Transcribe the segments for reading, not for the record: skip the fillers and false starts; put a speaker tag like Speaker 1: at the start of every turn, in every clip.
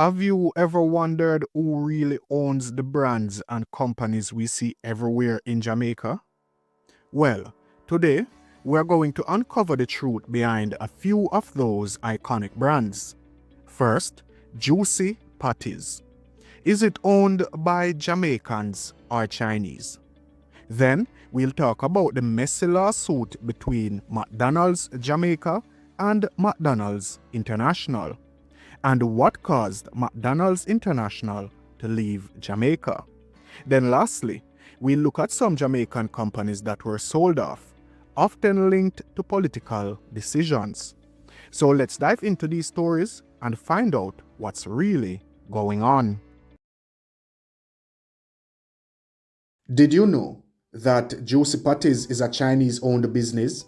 Speaker 1: Have you ever wondered who really owns the brands and companies we see everywhere in Jamaica? Well, today we're going to uncover the truth behind a few of those iconic brands. First, Juici Patties. Is it owned by Jamaicans or Chinese? Then we'll talk about the messy lawsuit between McDonald's Jamaica and McDonald's International, and what caused McDonald's International to leave Jamaica. Then lastly, we'll look at some Jamaican companies that were sold off, often linked to political decisions. So let's dive into these stories and find out what's really going on.
Speaker 2: Did you know that Juci Patties is a Chinese-owned business?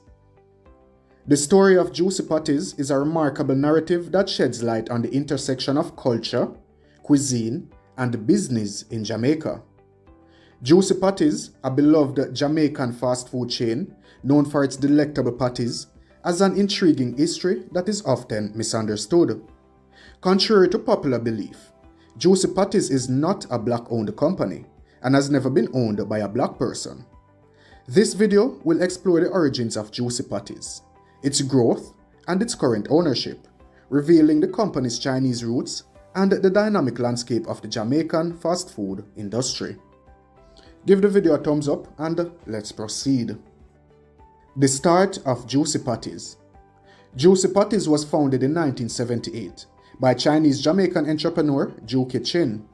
Speaker 2: The story of Juci Patties is a remarkable narrative that sheds light on the intersection of culture, cuisine, and business in Jamaica. Juci Patties, a beloved Jamaican fast food chain known for its delectable patties, has an intriguing history that is often misunderstood. Contrary to popular belief, Juci Patties is not a black-owned company and has never been owned by a black person. This video will explore the origins of Juci Patties, its growth, and its current ownership, revealing the company's Chinese roots and the dynamic landscape of the Jamaican fast food industry. Give the video a thumbs up and let's proceed. The start of Juci Patties. Juci Patties was founded in 1978 by Chinese-Jamaican entrepreneur Juci Chin.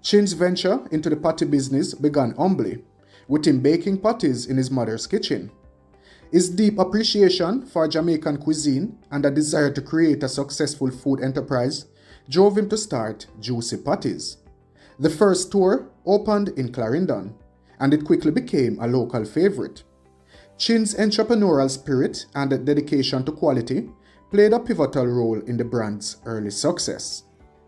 Speaker 2: Chin's venture into the patty business began humbly, with him baking patties in his mother's kitchen. His deep appreciation for Jamaican cuisine and a desire to create a successful food enterprise drove him to start Juci Patties. The first store opened in Clarendon, and it quickly became a local favorite. Chin's entrepreneurial spirit and dedication to quality played a pivotal role in the brand's early success.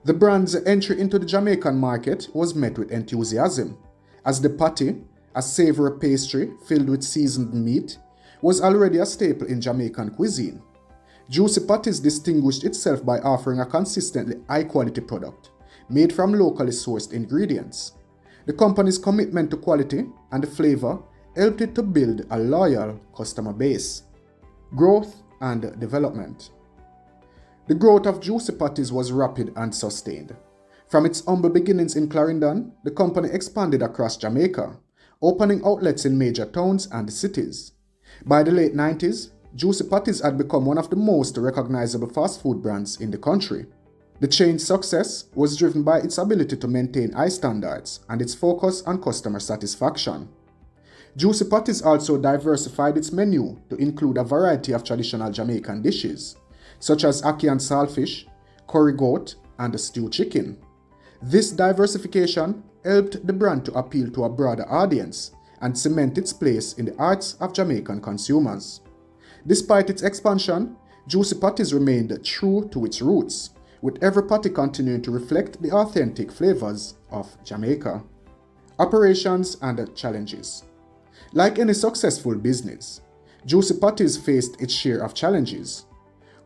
Speaker 2: The brand's entry into the Jamaican market was met with enthusiasm, as the patty, a savory pastry filled with seasoned meat, was already a staple in Jamaican cuisine. Juci Patties distinguished itself by offering a consistently high-quality product, made from locally sourced ingredients. The company's commitment to quality and flavor helped it to build a loyal customer base. Growth and development. The growth of Juci Patties was rapid and sustained. From its humble beginnings in Clarendon, the company expanded across Jamaica, opening outlets in major towns and cities. By the late 90s, Juci Patties had become one of the most recognizable fast food brands in the country. The chain's success was driven by its ability to maintain high standards and its focus on customer satisfaction. Juci Patties also diversified its menu to include a variety of traditional Jamaican dishes, such as ackee and saltfish, curry goat, and stewed chicken. This diversification helped the brand to appeal to a broader audience and cement its place in the hearts of Jamaican consumers. Despite its expansion, Juci Patties remained true to its roots, with every patty continuing to reflect the authentic flavors of Jamaica. Operations and challenges. Like any successful business, Juci Patties faced its share of challenges.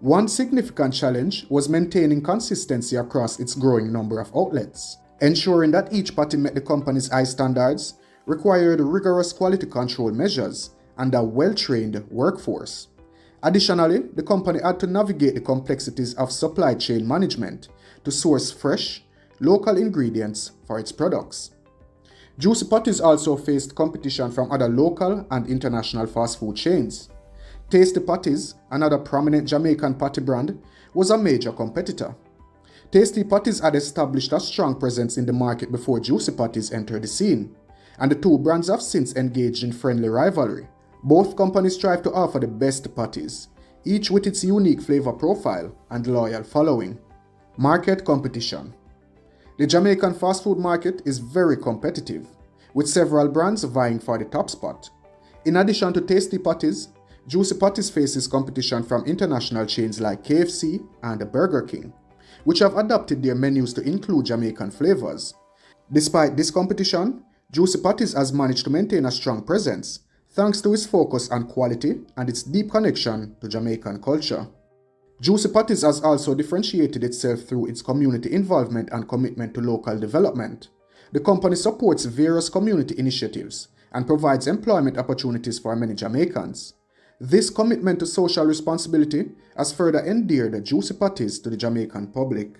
Speaker 2: One significant challenge was maintaining consistency across its growing number of outlets. Ensuring that each patty met the company's high standards required rigorous quality control measures and a well-trained workforce. Additionally, the company had to navigate the complexities of supply chain management to source fresh, local ingredients for its products. Juci Patties also faced competition from other local and international fast food chains. Tasty Patties, another prominent Jamaican patty brand, was a major competitor. Tasty Patties had established a strong presence in the market before Juci Patties entered the scene, and the two brands have since engaged in friendly rivalry. Both companies strive to offer the best patties, each with its unique flavor profile and loyal following. Market competition. The Jamaican fast food market is very competitive, with several brands vying for the top spot. In addition to Tasty Patties, Juci Patties faces competition from international chains like KFC and Burger King, which have adapted their menus to include Jamaican flavors. Despite this competition, Juci Patties has managed to maintain a strong presence, thanks to its focus on quality and its deep connection to Jamaican culture. Juici Patties has also differentiated itself through its community involvement and commitment to local development. The company supports various community initiatives and provides employment opportunities for many Jamaicans. This commitment to social responsibility has further endeared Juici Patties to the Jamaican public.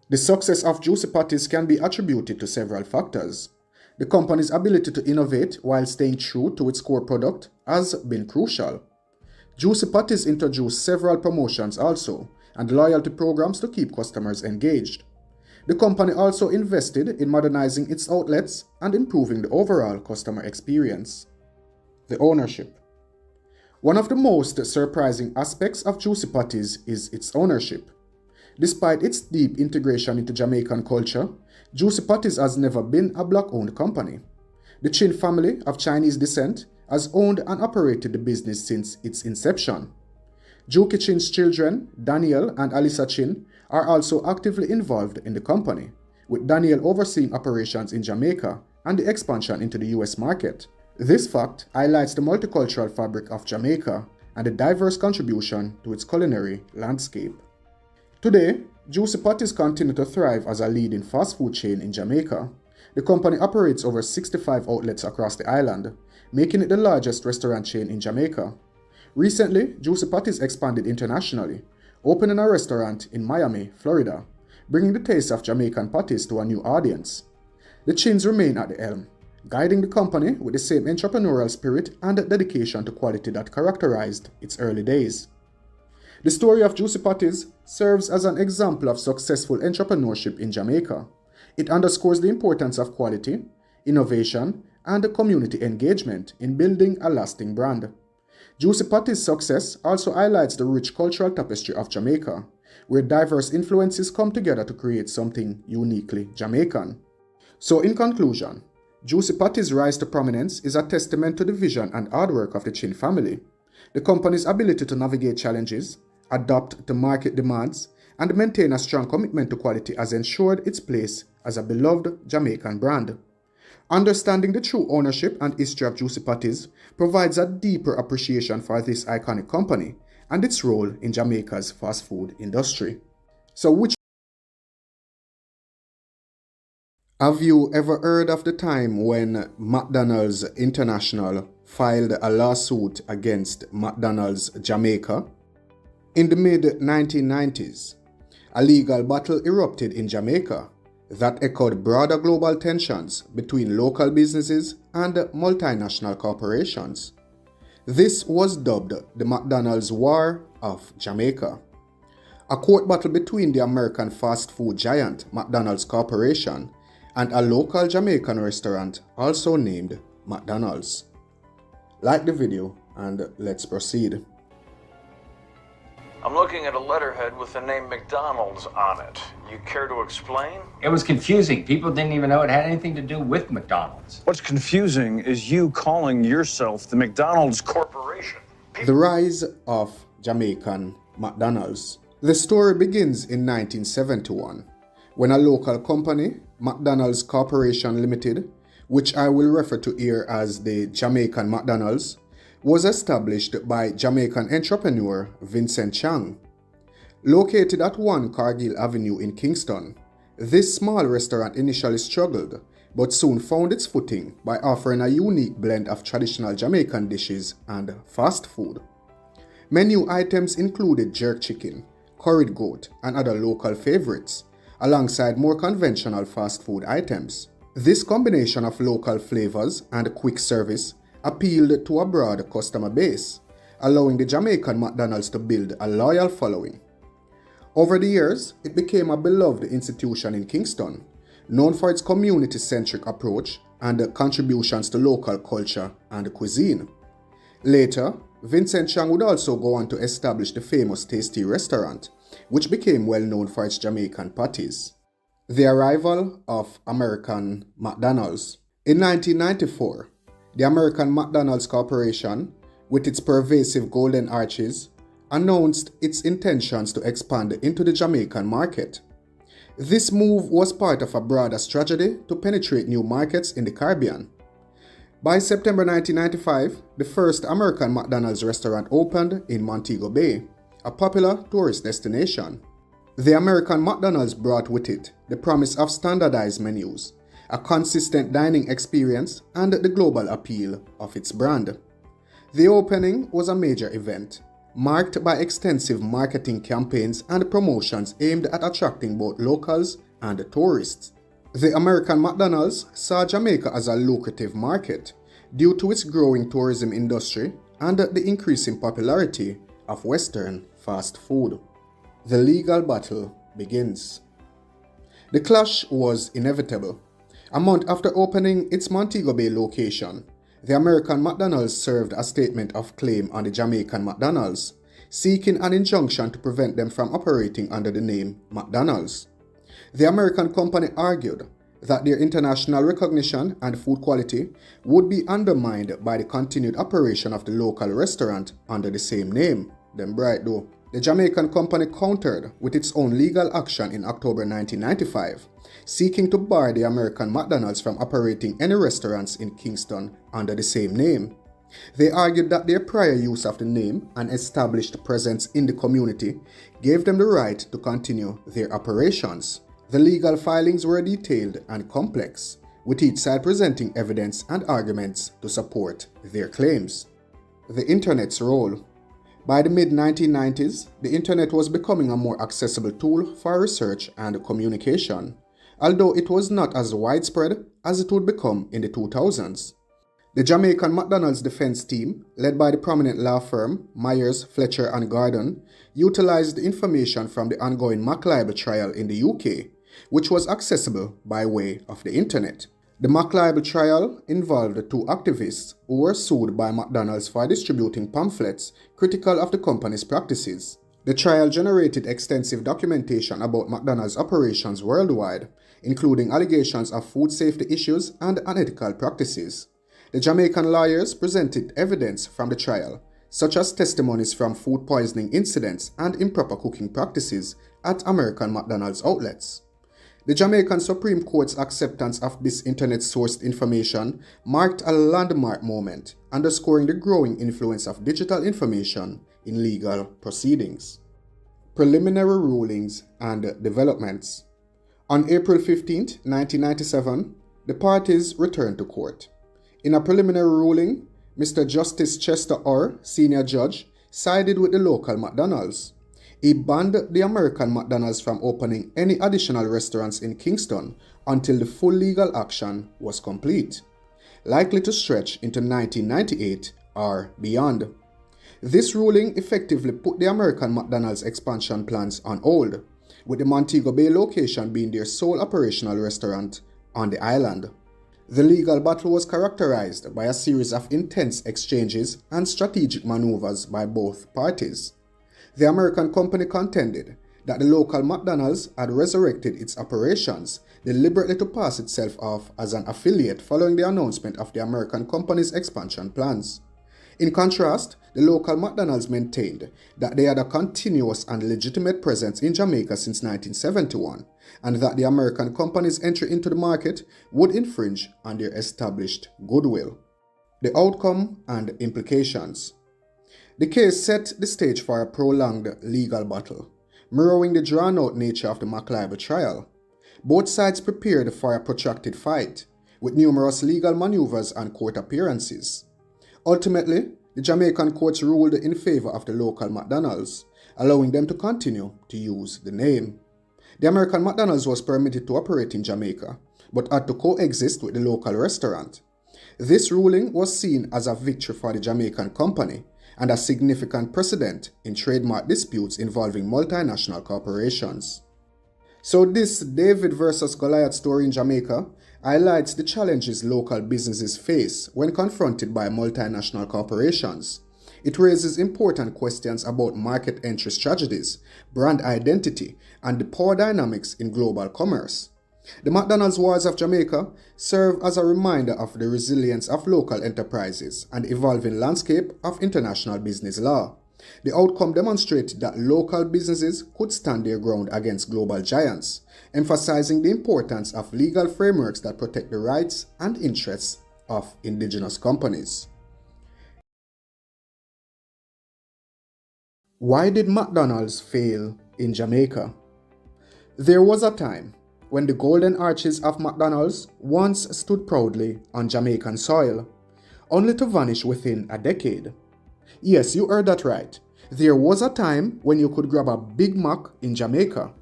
Speaker 2: The success of Juici Patties can be attributed to several factors. The company's ability to innovate while staying true to its core product has been crucial. Juici Patties introduced several promotions also and loyalty programs to keep customers engaged. The company also invested in modernizing its outlets and improving the overall customer experience. The ownership. One of the most surprising aspects of Juici Patties is its ownership. Despite its deep integration into Jamaican culture, Juici Patties has never been a black-owned company. The Chin family of Chinese descent has owned and operated the business since its inception. Juki Chin's children, Daniel and Alyssa Chin, are also actively involved in the company, with Daniel overseeing operations in Jamaica and the expansion into the US market. This fact highlights the multicultural fabric of Jamaica and the diverse contribution to its culinary landscape. Today, Juici Patties continue to thrive as a leading fast food chain in Jamaica. The company operates over 65 outlets across the island, making it the largest restaurant chain in Jamaica. Recently, Juici Patties expanded internationally, opening a restaurant in Miami, Florida, bringing the taste of Jamaican patties to a new audience. The Chins remain at the helm, guiding the company with the same entrepreneurial spirit and dedication to quality that characterized its early days. The story of Juici Patties serves as an example of successful entrepreneurship in Jamaica. It underscores the importance of quality, innovation, and community engagement in building a lasting brand. Juici Patties' success also highlights the rich cultural tapestry of Jamaica, where diverse influences come together to create something uniquely Jamaican. So in conclusion, Juici Patties' rise to prominence is a testament to the vision and hard work of the Chin family. The company's ability to navigate challenges, adapt to market demands, and maintain a strong commitment to quality has ensured its place as a beloved Jamaican brand. Understanding the true ownership and history of Juici Patties provides a deeper appreciation for this iconic company and its role in Jamaica's fast food industry. So have you ever heard of the time when McDonald's International filed a lawsuit against McDonald's Jamaica? In the mid-1990s, a legal battle erupted in Jamaica that echoed broader global tensions between local businesses and multinational corporations. This was dubbed the McDonald's War of Jamaica, a court battle between the American fast food giant McDonald's Corporation and a local Jamaican restaurant also named McDonald's. Like the video and let's proceed.
Speaker 3: I'm looking at a letterhead with the name McDonald's on it. You care to explain?
Speaker 4: It was confusing. People didn't even know it had anything to do with McDonald's.
Speaker 3: What's confusing is you calling yourself the McDonald's Corporation.
Speaker 2: The rise of Jamaican McDonald's. The story begins in 1971, when a local company, McDonald's Corporation Limited, which I will refer to here as the Jamaican McDonald's, was established by Jamaican entrepreneur Vincent Chang. Located at 1 Cargill Avenue in Kingston, this small restaurant initially struggled, but soon found its footing by offering a unique blend of traditional Jamaican dishes and fast food. Menu items included jerk chicken, curried goat, and other local favorites, alongside more conventional fast food items. This combination of local flavors and quick service appealed to a broad customer base, allowing the Jamaican McDonald's to build a loyal following. Over the years, it became a beloved institution in Kingston, known for its community-centric approach and contributions to local culture and cuisine. Later, Vincent Chang would also go on to establish the famous Tasty restaurant, which became well known for its Jamaican patties. The arrival of American McDonald's. In 1994, the American McDonald's Corporation, with its pervasive golden arches, announced its intentions to expand into the Jamaican market. This move was part of a broader strategy to penetrate new markets in the Caribbean. By September 1995, the first American McDonald's restaurant opened in Montego Bay, a popular tourist destination. The American McDonald's brought with it the promise of standardized menus, a consistent dining experience, and the global appeal of its brand. The opening was a major event, marked by extensive marketing campaigns and promotions aimed at attracting both locals and tourists. The American McDonald's saw Jamaica as a lucrative market due to its growing tourism industry and the increasing popularity of Western fast food. The legal battle begins. The clash was inevitable. A month after opening its Montego Bay location, the American McDonald's served a statement of claim on the Jamaican McDonald's, seeking an injunction to prevent them from operating under the name McDonald's. The American company argued that their international recognition and food quality would be undermined by the continued operation of the local restaurant under the same name. Them bright though. The Jamaican company countered with its own legal action in October 1995, seeking to bar the American McDonald's from operating any restaurants in Kingston under the same name. They argued that their prior use of the name and established presence in the community gave them the right to continue their operations. The legal filings were detailed and complex, with each side presenting evidence and arguments to support their claims. The Internet's role. By the mid-1990s, the Internet was becoming a more accessible tool for research and communication, although it was not as widespread as it would become in the 2000s. The Jamaican McDonald's defense team, led by the prominent law firm Myers, Fletcher and Gordon, utilized the information from the ongoing McLibel trial in the UK, which was accessible by way of the Internet. The McLibel trial involved two activists who were sued by McDonald's for distributing pamphlets critical of the company's practices. The trial generated extensive documentation about McDonald's operations worldwide, including allegations of food safety issues and unethical practices. The Jamaican lawyers presented evidence from the trial, such as testimonies from food poisoning incidents and improper cooking practices at American McDonald's outlets. The Jamaican Supreme Court's acceptance of this internet-sourced information marked a landmark moment, underscoring the growing influence of digital information in legal proceedings. Preliminary rulings and developments. On April 15, 1997, the parties returned to court. In a preliminary ruling, Mr. Justice Chester Orr, senior judge, sided with the local McDonald's. He banned the American McDonald's from opening any additional restaurants in Kingston until the full legal action was complete, likely to stretch into 1998 or beyond. This ruling effectively put the American McDonald's expansion plans on hold, with the Montego Bay location being their sole operational restaurant on the island. The legal battle was characterized by a series of intense exchanges and strategic maneuvers by both parties. The American company contended that the local McDonald's had resurrected its operations, deliberately to pass itself off as an affiliate following the announcement of the American company's expansion plans. In contrast, the local McDonald's maintained that they had a continuous and legitimate presence in Jamaica since 1971, and that the American company's entry into the market would infringe on their established goodwill. The outcome and implications. The case set the stage for a prolonged legal battle, mirroring the drawn-out nature of the McLibel trial. Both sides prepared for a protracted fight, with numerous legal maneuvers and court appearances. Ultimately, the Jamaican courts ruled in favor of the local McDonald's, allowing them to continue to use the name. The American McDonald's was permitted to operate in Jamaica, but had to coexist with the local restaurant. This ruling was seen as a victory for the Jamaican company, and a significant precedent in trademark disputes involving multinational corporations. So this David versus Goliath story in Jamaica highlights the challenges local businesses face when confronted by multinational corporations. It raises important questions about market entry strategies, brand identity, and the power dynamics in global commerce. The McDonald's Wars of Jamaica serve as a reminder of the resilience of local enterprises and evolving landscape of international business law. The outcome demonstrated that local businesses could stand their ground against global giants, emphasizing the importance of legal frameworks that protect the rights and interests of indigenous companies. Why did McDonald's fail in Jamaica? There was a time when the golden arches of McDonald's once stood proudly on Jamaican soil, only to vanish within a decade. Yes, you heard that right. There was a time when you could grab a Big Mac in Jamaica.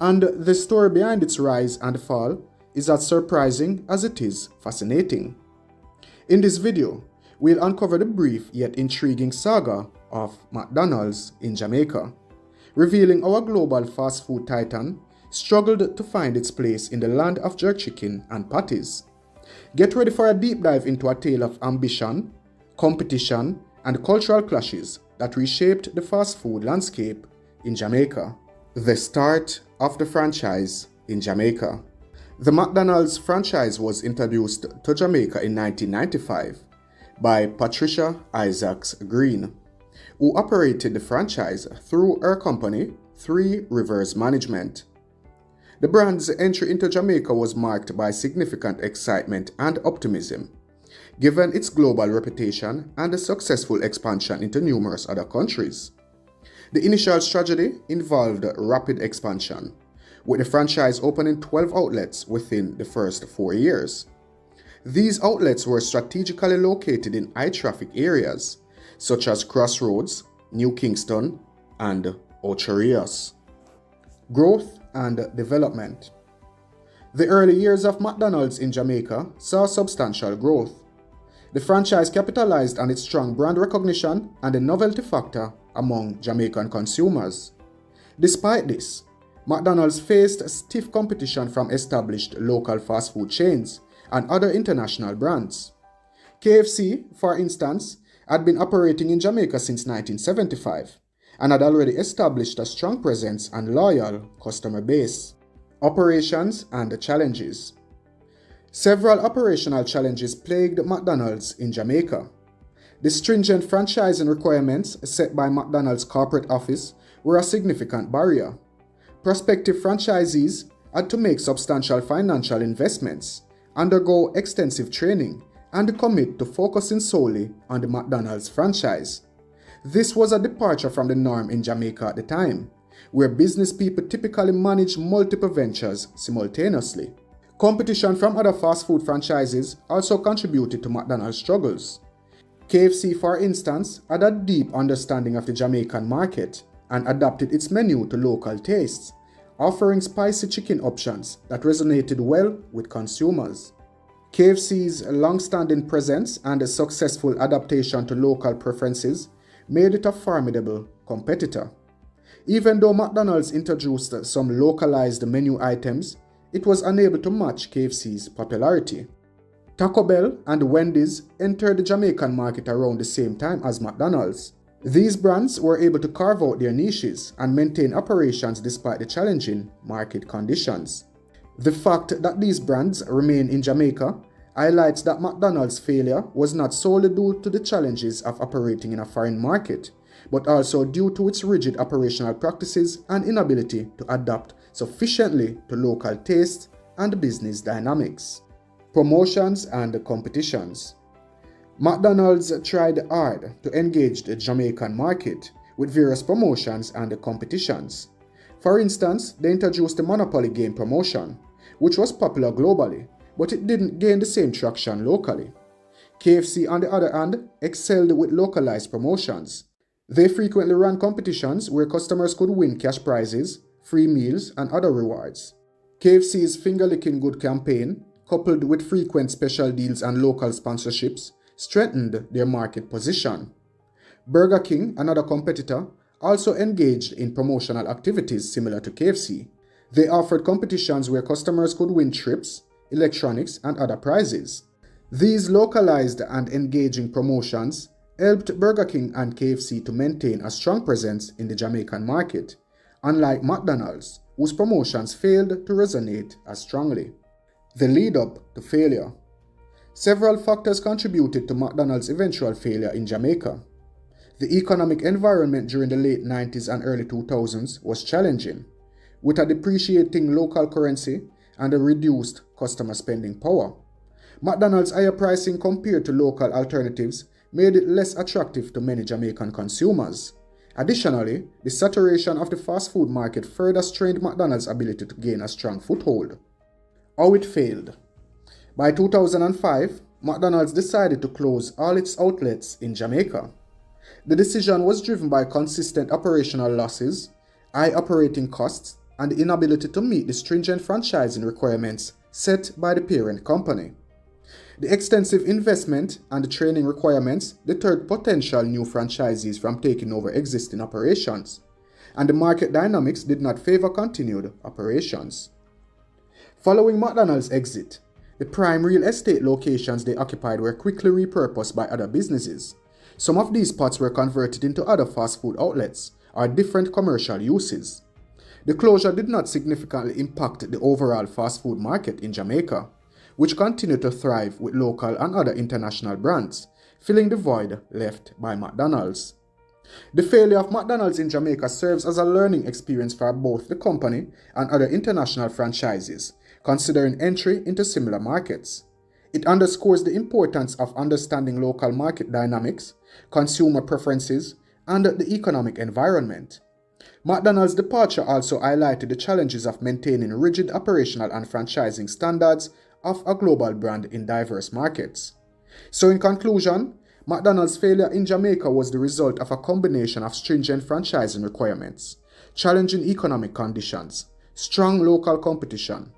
Speaker 2: And the story behind its rise and fall is as surprising as it is fascinating. In this video, we'll uncover the brief yet intriguing saga of McDonald's in Jamaica, revealing how a global fast food titan struggled to find its place in the land of jerk chicken and patties. Get ready for a deep dive into a tale of ambition, competition, and cultural clashes that reshaped the fast food landscape in Jamaica. The start of the franchise in Jamaica. The McDonald's franchise was introduced to Jamaica in 1995 by Patricia Isaacs Green, who operated the franchise through her company, Three Rivers Management. The brand's entry into Jamaica was marked by significant excitement and optimism, given its global reputation and the successful expansion into numerous other countries. The initial strategy involved rapid expansion, with the franchise opening 12 outlets within the first 4 years. These outlets were strategically located in high-traffic areas, such as Crossroads, New Kingston, and Ocho Rios. Growth and development. The early years of McDonald's in Jamaica saw substantial growth. The franchise capitalized on its strong brand recognition and the novelty factor among Jamaican consumers. Despite this, McDonald's faced stiff competition from established local fast food chains and other international brands. KFC, for instance, had been operating in Jamaica since 1975 and had already established a strong presence and loyal customer base. Operations and challenges. Several operational challenges plagued McDonald's in Jamaica. The stringent franchising requirements set by McDonald's corporate office were a significant barrier. Prospective franchisees had to make substantial financial investments, undergo extensive training, and commit to focusing solely on the McDonald's franchise. This was a departure from the norm in Jamaica at the time, where business people typically managed multiple ventures simultaneously. Competition from other fast food franchises also contributed to McDonald's struggles. KFC, for instance, had a deep understanding of the Jamaican market and adapted its menu to local tastes, offering spicy chicken options that resonated well with consumers. KFC's long-standing presence and a successful adaptation to local preferences made it a formidable competitor. Even though McDonald's introduced some localized menu items, it was unable to match KFC's popularity. Taco Bell and Wendy's entered the Jamaican market around the same time as McDonald's. These brands were able to carve out their niches and maintain operations despite the challenging market conditions. The fact that these brands remain in Jamaica highlights that McDonald's failure was not solely due to the challenges of operating in a foreign market, but also due to its rigid operational practices and inability to adapt sufficiently to local tastes and business dynamics. Promotions and competitions. McDonald's tried hard to engage the Jamaican market with various promotions and competitions. For instance, they introduced the Monopoly game promotion, which was popular globally, but it didn't gain the same traction locally. KFC, on the other hand, excelled with localized promotions. They frequently ran competitions where customers could win cash prizes, free meals, and other rewards. KFC's Finger Licking Good campaign, coupled with frequent special deals and local sponsorships, strengthened their market position. Burger King, another competitor, also engaged in promotional activities similar to KFC. They offered competitions where customers could win trips, electronics, and other prizes. These localized and engaging promotions helped Burger King and KFC to maintain a strong presence in the Jamaican market, unlike McDonald's, whose promotions failed to resonate as strongly. The lead-up to failure. Several factors contributed to McDonald's eventual failure in Jamaica. The economic environment during the late 90s and early 2000s was challenging, with a depreciating local currency and a reduced customer spending power. McDonald's higher pricing compared to local alternatives made it less attractive to many Jamaican consumers, Additionally, the saturation of the fast food market further strained McDonald's ability to gain a strong foothold. How it failed. By 2005, McDonald's decided to close all its outlets in Jamaica. The decision was driven by consistent operational losses, high operating costs, and the inability to meet the stringent franchising requirements set by the parent company. The extensive investment and the training requirements deterred potential new franchisees from taking over existing operations, and the market dynamics did not favor continued operations. Following McDonald's exit, the prime real estate locations they occupied were quickly repurposed by other businesses. Some of these spots were converted into other fast food outlets or different commercial uses. The closure did not significantly impact the overall fast food market in Jamaica, which continued to thrive with local and other international brands, filling the void left by McDonald's. The failure of McDonald's in Jamaica serves as a learning experience for both the company and other international franchises, considering entry into similar markets. It underscores the importance of understanding local market dynamics, consumer preferences, and the economic environment. McDonald's departure also highlighted the challenges of maintaining rigid operational and franchising standards of a global brand in diverse markets. So in conclusion, McDonald's failure in Jamaica was the result of a combination of stringent franchising requirements, challenging economic conditions, strong local competition,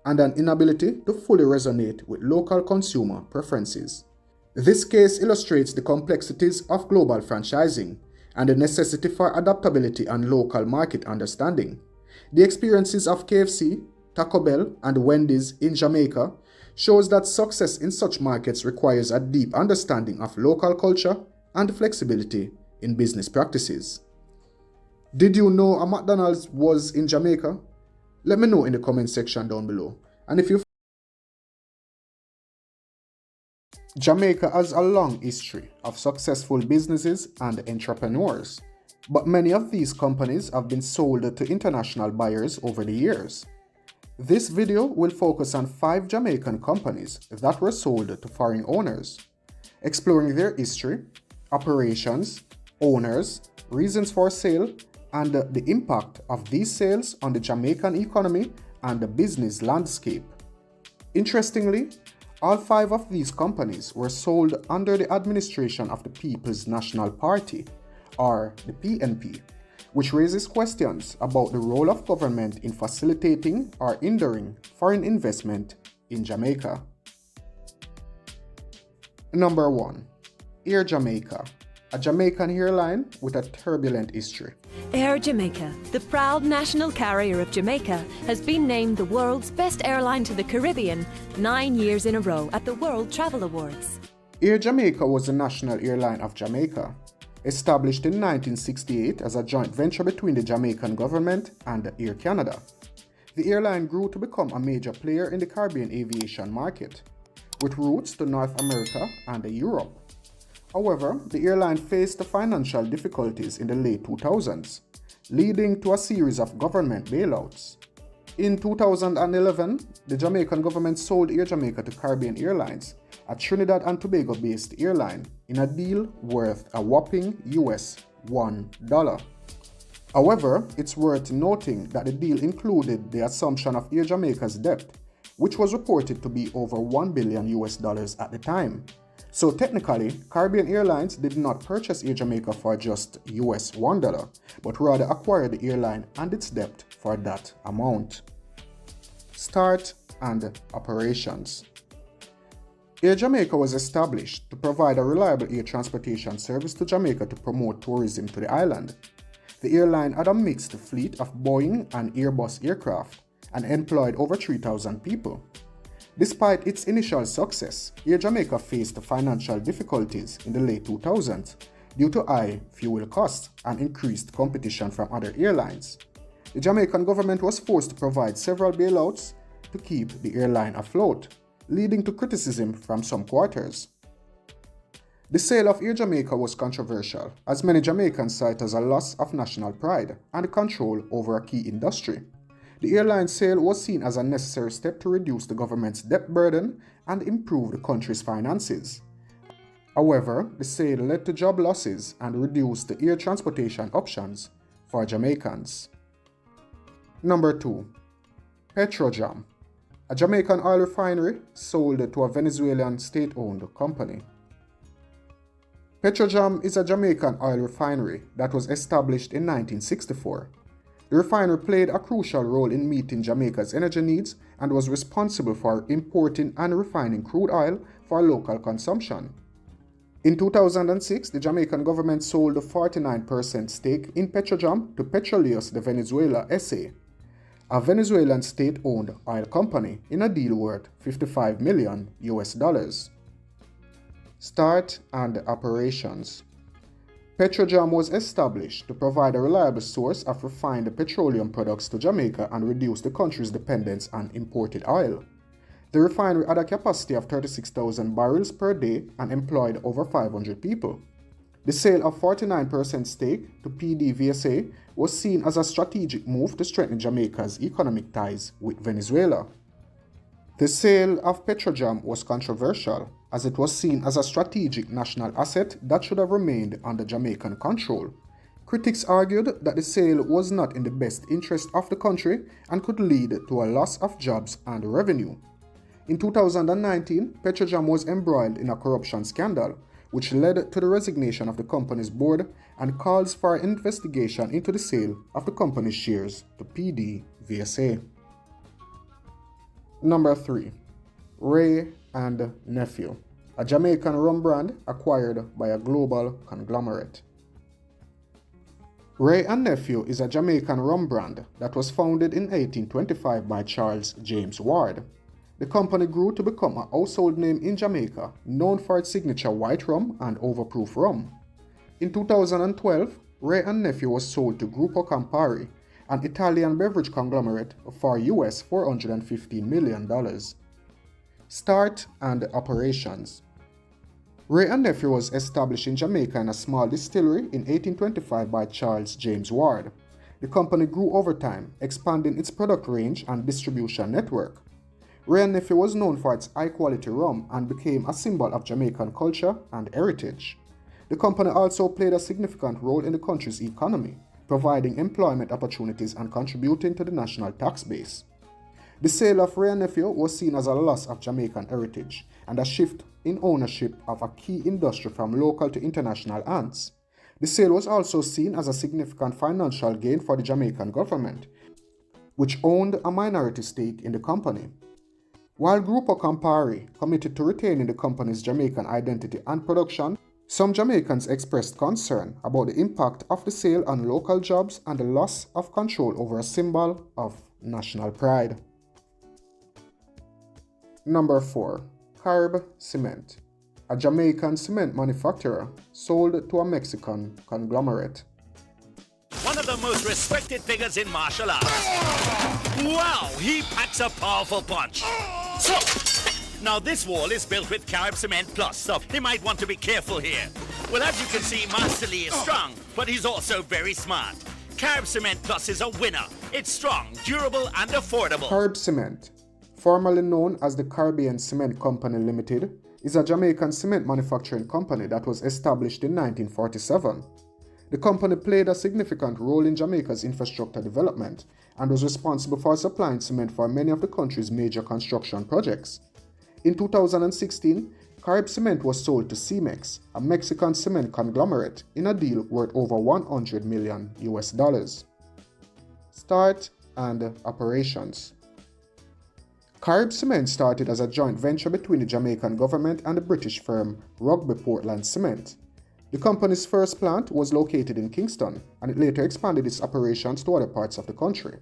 Speaker 2: and an inability to fully resonate with local consumer preferences. This case illustrates the complexities of global franchising and the necessity for adaptability and local market understanding. The experiences of KFC, Taco Bell, and Wendy's in Jamaica shows that success in such markets requires a deep understanding of local culture and flexibility in business practices. Did you know a McDonald's was in Jamaica? Let me know in the comment section down below. And if you Jamaica has a long history of successful businesses and entrepreneurs, but many of these companies have been sold to international buyers over the years. This video will focus on 5 Jamaican companies that were sold to foreign owners, exploring their history, operations, owners, reasons for sale, and the impact of these sales on the Jamaican economy and the business landscape. Interestingly, all 5 of these companies were sold under the administration of the People's National Party, or the PNP, which raises questions about the role of government in facilitating or hindering foreign investment in Jamaica. Number 1. Air Jamaica, a Jamaican airline with a turbulent history.
Speaker 5: Air Jamaica, the proud national carrier of Jamaica, has been named the world's best airline to the Caribbean 9 years in a row at the World Travel Awards.
Speaker 2: Air Jamaica was the national airline of Jamaica, established in 1968 as a joint venture between the Jamaican government and Air Canada. The airline grew to become a major player in the Caribbean aviation market, with routes to North America and Europe. However, the airline faced financial difficulties in the late 2000s, leading to a series of government bailouts. In 2011, the Jamaican government sold Air Jamaica to Caribbean Airlines, a Trinidad and Tobago-based airline, in a deal worth a whopping US $1. However, it's worth noting that the deal included the assumption of Air Jamaica's debt, which was reported to be over $1 billion at the time. So technically, Caribbean Airlines did not purchase Air Jamaica for just US $1, but rather acquired the airline and its debt for that amount. Start and operations. Air Jamaica was established to provide a reliable air transportation service to Jamaica to promote tourism to the island. The airline had a mixed fleet of Boeing and Airbus aircraft and employed over 3,000 people. Despite its initial success, Air Jamaica faced financial difficulties in the late 2000s due to high fuel costs and increased competition from other airlines. The Jamaican government was forced to provide several bailouts to keep the airline afloat, leading to criticism from some quarters. The sale of Air Jamaica was controversial, as many Jamaicans saw it as a loss of national pride and control over a key industry. The airline sale was seen as a necessary step to reduce the government's debt burden and improve the country's finances. However, the sale led to job losses and reduced the air transportation options for Jamaicans. Number 2. Petrojam, a Jamaican oil refinery sold to a Venezuelan state-owned company. Petrojam is a Jamaican oil refinery that was established in 1964. The refinery played a crucial role in meeting Jamaica's energy needs and was responsible for importing and refining crude oil for local consumption. In 2006, the Jamaican government sold a 49% stake in Petrojam to Petroleos de Venezuela S.A., a Venezuelan state-owned oil company, in a deal worth $55 million. Start and operations. Petrojam was established to provide a reliable source of refined petroleum products to Jamaica and reduce the country's dependence on imported oil. The refinery had a capacity of 36,000 barrels per day and employed over 500 people. The sale of 49% stake to PDVSA was seen as a strategic move to strengthen Jamaica's economic ties with Venezuela. The sale of Petrojam was controversial, as it was seen as a strategic national asset that should have remained under Jamaican control. Critics argued that the sale was not in the best interest of the country and could lead to a loss of jobs and revenue. In 2019, Petrojam was embroiled in a corruption scandal, which led to the resignation of the company's board and calls for an investigation into the sale of the company's shares to PDVSA. Number 3. Wray and Nephew, a Jamaican rum brand acquired by a global conglomerate. Wray and Nephew is a Jamaican rum brand that was founded in 1825 by Charles James Ward. The company grew to become a household name in Jamaica, known for its signature white rum and overproof rum. In 2012, Wray and Nephew was sold to Gruppo Campari, an Italian beverage conglomerate, for US $415 million. Start and operations. Wray and Nephew was established in Jamaica in a small distillery in 1825 by Charles James Ward. The company grew over time, expanding its product range and distribution network. Wray and Nephew was known for its high-quality rum and became a symbol of Jamaican culture and heritage. The company also played a significant role in the country's economy, providing employment opportunities and contributing to the national tax base. The sale of Wray and Nephew was seen as a loss of Jamaican heritage and a shift in ownership of a key industry from local to international hands. The sale was also seen as a significant financial gain for the Jamaican government, which owned a minority stake in the company. While Gruppo Campari committed to retaining the company's Jamaican identity and production, some Jamaicans expressed concern about the impact of the sale on local jobs and the loss of control over a symbol of national pride. Number 4. Carb Cement, a Jamaican cement manufacturer sold to a Mexican conglomerate.
Speaker 6: One of the most respected figures in martial arts. Wow, he packs a powerful punch. So, now this wall is built with Carb Cement Plus, so he might want to be careful here. Well, as you can see, Master Lee is strong, but he's also very smart. Carb Cement Plus is a winner. It's strong, durable, and affordable.
Speaker 2: Carb Cement, formerly known as the Caribbean Cement Company Limited, is a Jamaican cement manufacturing company that was established in 1947. The company played a significant role in Jamaica's infrastructure development and was responsible for supplying cement for many of the country's major construction projects. In 2016, Carib Cement was sold to Cemex, a Mexican cement conglomerate, in a deal worth over $100 million. Start and operations. Carib Cement started as a joint venture between the Jamaican government and the British firm Rugby Portland Cement. The company's first plant was located in Kingston, and it later expanded its operations to other parts of the country.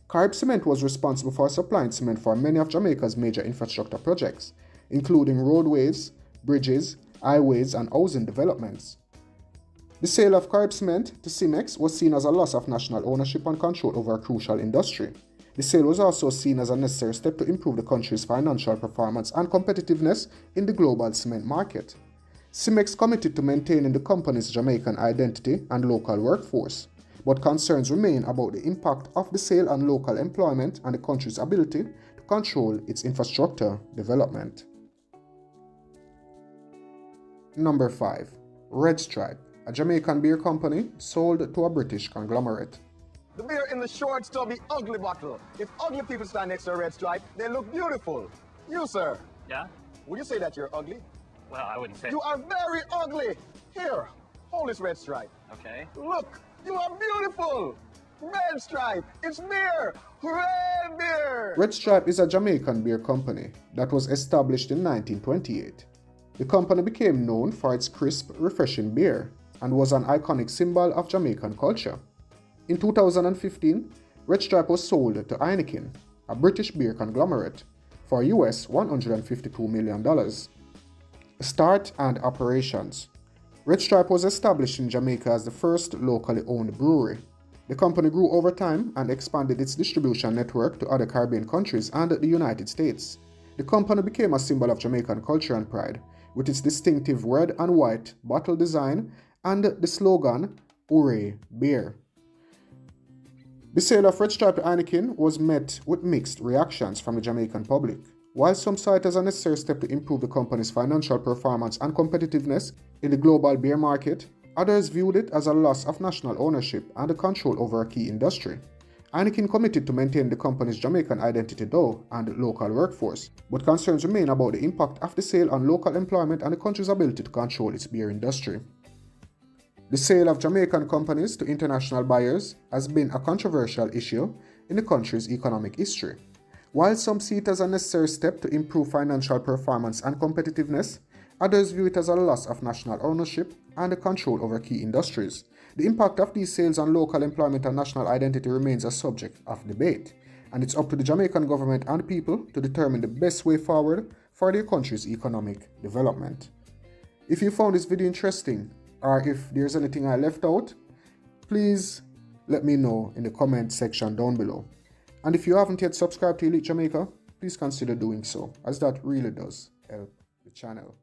Speaker 2: Carib Cement was responsible for supplying cement for many of Jamaica's major infrastructure projects, including roadways, bridges, highways, and housing developments. The sale of Carib Cement to Cemex was seen as a loss of national ownership and control over a crucial industry. The sale was also seen as a necessary step to improve the country's financial performance and competitiveness in the global cement market. Cemex committed to maintaining the company's Jamaican identity and local workforce, but concerns remain about the impact of the sale on local employment and the country's ability to control its infrastructure development. Number 5. Red Stripe, a Jamaican beer company sold to a British conglomerate.
Speaker 7: The beer in the short, stubby, ugly bottle. If ugly people stand next to a Red Stripe, they look beautiful. You, sir.
Speaker 8: Yeah?
Speaker 7: Would you say that you're ugly?
Speaker 8: Well, I wouldn't say.
Speaker 7: You are very ugly. Here, hold this Red Stripe.
Speaker 8: Okay.
Speaker 7: Look, you are beautiful. Red Stripe, it's beer. Red beer.
Speaker 2: Red Stripe is a Jamaican beer company that was established in 1928. The company became known for its crisp, refreshing beer and was an iconic symbol of Jamaican culture. In 2015, Red Stripe was sold to Heineken, a British beer conglomerate, for US $152 million. Start and operations. Red Stripe was established in Jamaica as the first locally owned brewery. The company grew over time and expanded its distribution network to other Caribbean countries and the United States. The company became a symbol of Jamaican culture and pride, with its distinctive red and white bottle design and the slogan, "Hooray, Beer." The sale of Red Stripe to Heineken was met with mixed reactions from the Jamaican public. While some saw it as a necessary step to improve the company's financial performance and competitiveness in the global beer market, others viewed it as a loss of national ownership and control over a key industry. Heineken committed to maintain the company's Jamaican identity though and local workforce, but concerns remain about the impact of the sale on local employment and the country's ability to control its beer industry. The sale of Jamaican companies to international buyers has been a controversial issue in the country's economic history. While some see it as a necessary step to improve financial performance and competitiveness, others view it as a loss of national ownership and control over key industries. The impact of these sales on local employment and national identity remains a subject of debate, and it's up to the Jamaican government and people to determine the best way forward for their country's economic development. If you found this video interesting, or if there's anything I left out, please let me know in the comment section down below. And if you haven't yet subscribed to Elite Jamaica, please consider doing so, as that really does help the channel.